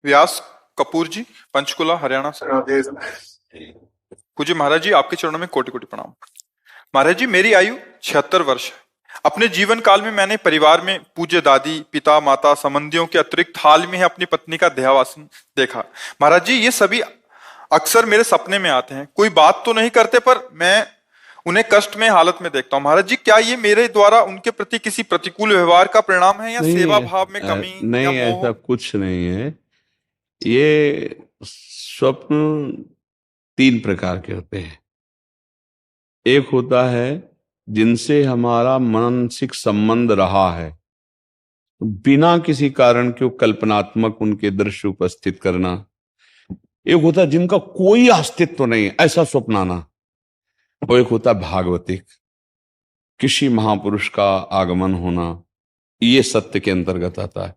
व्यास कपूर जी, पंचकुला, हरियाणा से। पूज्य महाराज जी, आपके चरणों में कोटि कोटि प्रणाम। महाराज जी, मेरी आयु 76 वर्ष है। अपने जीवन काल में मैंने परिवार में पूज्य दादी, पिता, माता, संबंधियों के अतिरिक्त हाल में ही अपनी पत्नी का देहावसान देखा। महाराज जी, ये सभी अक्सर मेरे सपने में आते हैं। कोई बात तो नहीं करते, पर मैं उन्हें कष्ट में हालत में देखता हूँ। महाराज जी, क्या ये मेरे द्वारा उनके प्रति किसी प्रतिकूल व्यवहार का परिणाम है, या नहीं सेवा भाव में कमी, या नहीं, मोह? ऐसा कुछ नहीं है। ये स्वप्न तीन प्रकार के होते हैं। एक होता है जिनसे हमारा मानसिक संबंध रहा है, बिना किसी कारण के कल्पनात्मक उनके दृश्य उपस्थित करना। एक होता है जिनका कोई अस्तित्व नहीं है, ऐसा स्वप्न आना। और एक होता है भागवतिक, किसी महापुरुष का आगमन होना। ये सत्य के अंतर्गत आता है।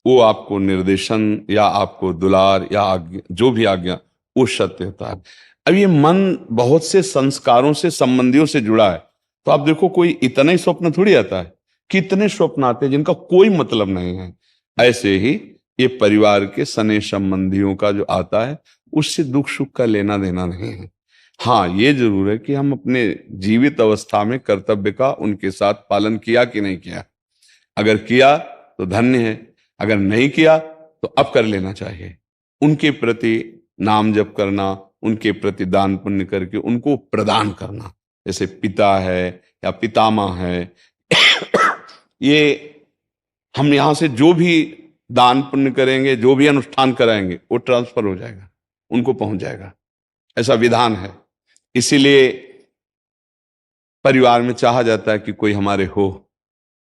वो आपको निर्देशन या आपको दुलार या आज्ञा, जो भी आज्ञा, वो सत्य होता है। अब ये मन बहुत से संस्कारों से, संबंधियों से जुड़ा है। तो आप देखो, कोई इतना ही स्वप्न थोड़ी आता है, कितने स्वप्न आते हैं जिनका कोई मतलब नहीं है। ऐसे ही ये परिवार के सने संबंधियों का जो आता है, उससे दुख सुख का लेना देना नहीं है। हाँ, ये जरूर है कि हम अपने जीवित अवस्था में कर्तव्य का उनके साथ पालन किया कि नहीं किया। अगर किया तो धन्य है, अगर नहीं किया तो अब कर लेना चाहिए। उनके प्रति नाम जप करना, उनके प्रति दान पुण्य करके उनको प्रदान करना। जैसे पिता है या पितामह है, ये हम यहां से जो भी दान पुण्य करेंगे, जो भी अनुष्ठान कराएंगे, वो ट्रांसफर हो जाएगा, उनको पहुंच जाएगा। ऐसा विधान है। इसीलिए परिवार में चाहा जाता है कि कोई हमारे हो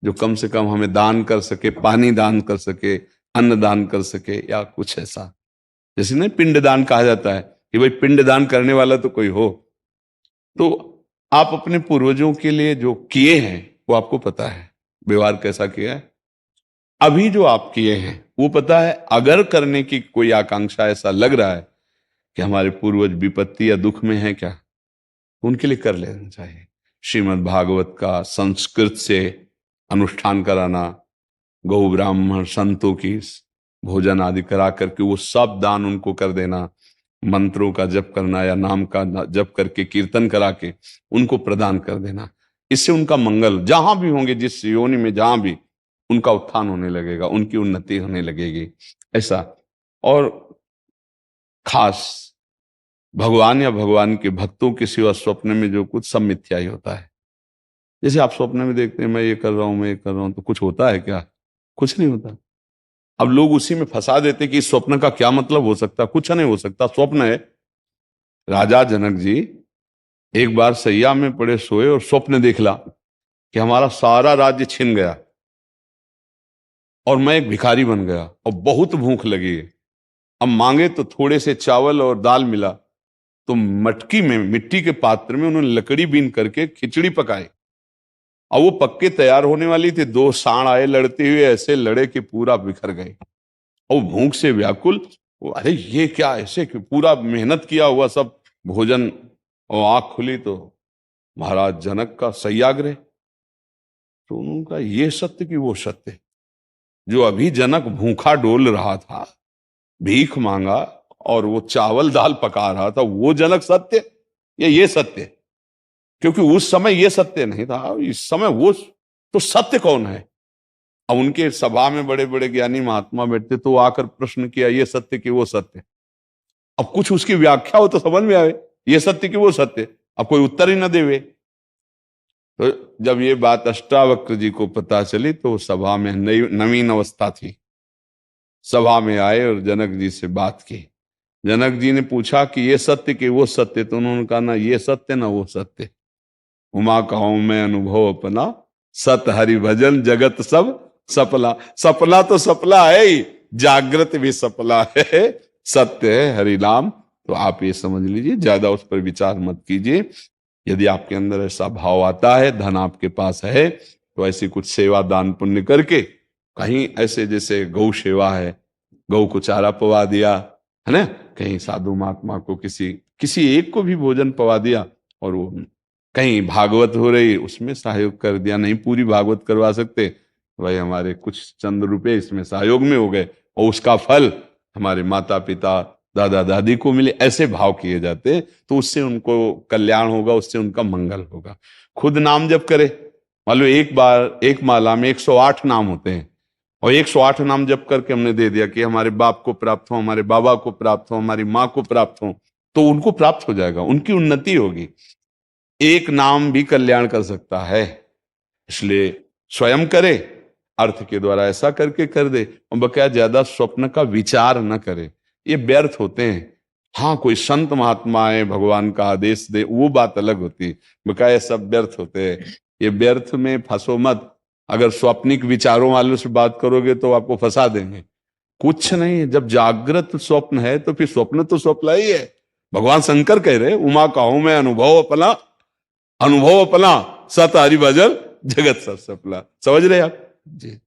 जो कम से कम हमें दान कर सके, पानी दान कर सके, अन्न दान कर सके, या कुछ ऐसा। जैसे ना पिंड दान कहा जाता है कि भाई पिंड दान करने वाला तो कोई हो। तो आप अपने पूर्वजों के लिए जो किए हैं वो आपको पता है, व्यवहार कैसा किया है। अभी जो आप किए हैं वो पता है। अगर करने की कोई आकांक्षा, ऐसा लग रहा है कि हमारे पूर्वज विपत्ति या दुख में है क्या, तो उनके लिए कर लेना चाहिए। श्रीमद् भागवत का संस्कृत से अनुष्ठान कराना, गौ ब्राह्मण संतों की भोजन आदि करा करके वो सब दान उनको कर देना, मंत्रों का जप करना या नाम का जप करके कीर्तन करा के उनको प्रदान कर देना। इससे उनका मंगल, जहां भी होंगे, जिस योनि में जहां भी, उनका उत्थान होने लगेगा, उनकी उन्नति होने लगेगी। ऐसा। और खास भगवान या भगवान के भक्तों के सिवा स्वप्न में जो कुछ, सब मिथ्या ही होता है। जैसे आप स्वप्न में देखते हैं मैं ये कर रहा हूं, मैं ये कर रहा हूं, तो कुछ होता है क्या? कुछ नहीं होता। अब लोग उसी में फंसा देते कि इस स्वप्न का क्या मतलब हो सकता। कुछ नहीं हो सकता, स्वप्न है। राजा जनक जी एक बार सैया में पड़े सोए और स्वप्न देखला कि हमारा सारा राज्य छिन गया और मैं एक भिखारी बन गया और बहुत भूख लगी है। अब मांगे तो थोड़े से चावल और दाल मिला, तो मटकी में, मिट्टी के पात्र में उन्होंने लकड़ी बीन करके खिचड़ी पकाई। और वो पक्के तैयार होने वाली थी, दो सांड आए लड़ते हुए, ऐसे लड़े कि पूरा बिखर गए। और भूख से व्याकुल, अरे ये क्या, ऐसे कि पूरा मेहनत किया हुआ सब भोजन, और आंख खुली तो महाराज जनक का सत्याग्रह। तो उनका ये सत्य कि वो सत्य, जो अभी जनक भूखा डोल रहा था, भीख मांगा और वो चावल दाल पका रहा था, वो जनक सत्य या ये सत्य? क्योंकि उस समय ये सत्य नहीं था, इस समय वो। तो सत्य कौन है? अब उनके सभा में बड़े बड़े ज्ञानी महात्मा बैठते, तो आकर प्रश्न किया, ये सत्य कि वो सत्य? अब कुछ उसकी व्याख्या हो तो समझ में आवे, ये सत्य कि वो सत्य। अब कोई उत्तर ही ना देवे। तो जब ये बात अष्टावक्र जी को पता चली, तो सभा में नवीन अवस्था थी, सभा में आए और जनक जी से बात की। जनक जी ने पूछा कि ये सत्य कि वो सत्य? तो उन्होंने कहा, ना ये सत्य ना वो सत्य। उमा कहूं मैं अनुभव अपना, सत हरि भजन जगत सब सपला। सपना तो सपला है ही, जागृत भी सपला है, सत्य है हरि नाम। तो आप ये समझ लीजिए, ज्यादा उस पर विचार मत कीजिए। यदि आपके अंदर ऐसा भाव आता है, धन आपके पास है, तो ऐसी कुछ सेवा दान पुण्य करके, कहीं ऐसे जैसे गौ सेवा है, गौ को चारा पवा दिया है ना, कहीं साधु महात्मा को किसी किसी एक को भी भोजन पवा दिया, और वो कहीं भागवत हो रही उसमें सहयोग कर दिया। नहीं पूरी भागवत करवा सकते, भाई हमारे कुछ चंद रुपए इसमें सहयोग में हो गए, और उसका फल हमारे माता पिता दादा दादी को मिले, ऐसे भाव किए जाते हैं, तो उससे उनको कल्याण होगा, उससे उनका मंगल होगा। खुद नाम जप करे, मान लो एक माला में 108 नाम होते हैं, और 108 नाम जप करके हमने दे दिया कि हमारे बाप को प्राप्त हो, हमारे बाबा को प्राप्त हो, हमारी माँ को प्राप्त हो, तो उनको प्राप्त हो जाएगा, उनकी उन्नति होगी। एक नाम भी कल्याण कर सकता है, इसलिए स्वयं करे, अर्थ के द्वारा ऐसा करके कर दे, और बकाया ज्यादा स्वप्न का विचार न करे, ये व्यर्थ होते हैं। हाँ, कोई संत महात्मा आए, भगवान का आदेश दे, वो बात अलग होती है, बकाया सब व्यर्थ होते हैं। ये व्यर्थ में फंसो मत। अगर स्वप्निक विचारों वालों से बात करोगे तो आपको फंसा देंगे। कुछ नहीं, जब जागृत स्वप्न है तो फिर स्वप्न तो स्वप्न ही है। भगवान शंकर कह रहे, उमा कहूं मैं अनुभव अपना सत हरि भजन जगत सब सफला। समझ रहे आप जी।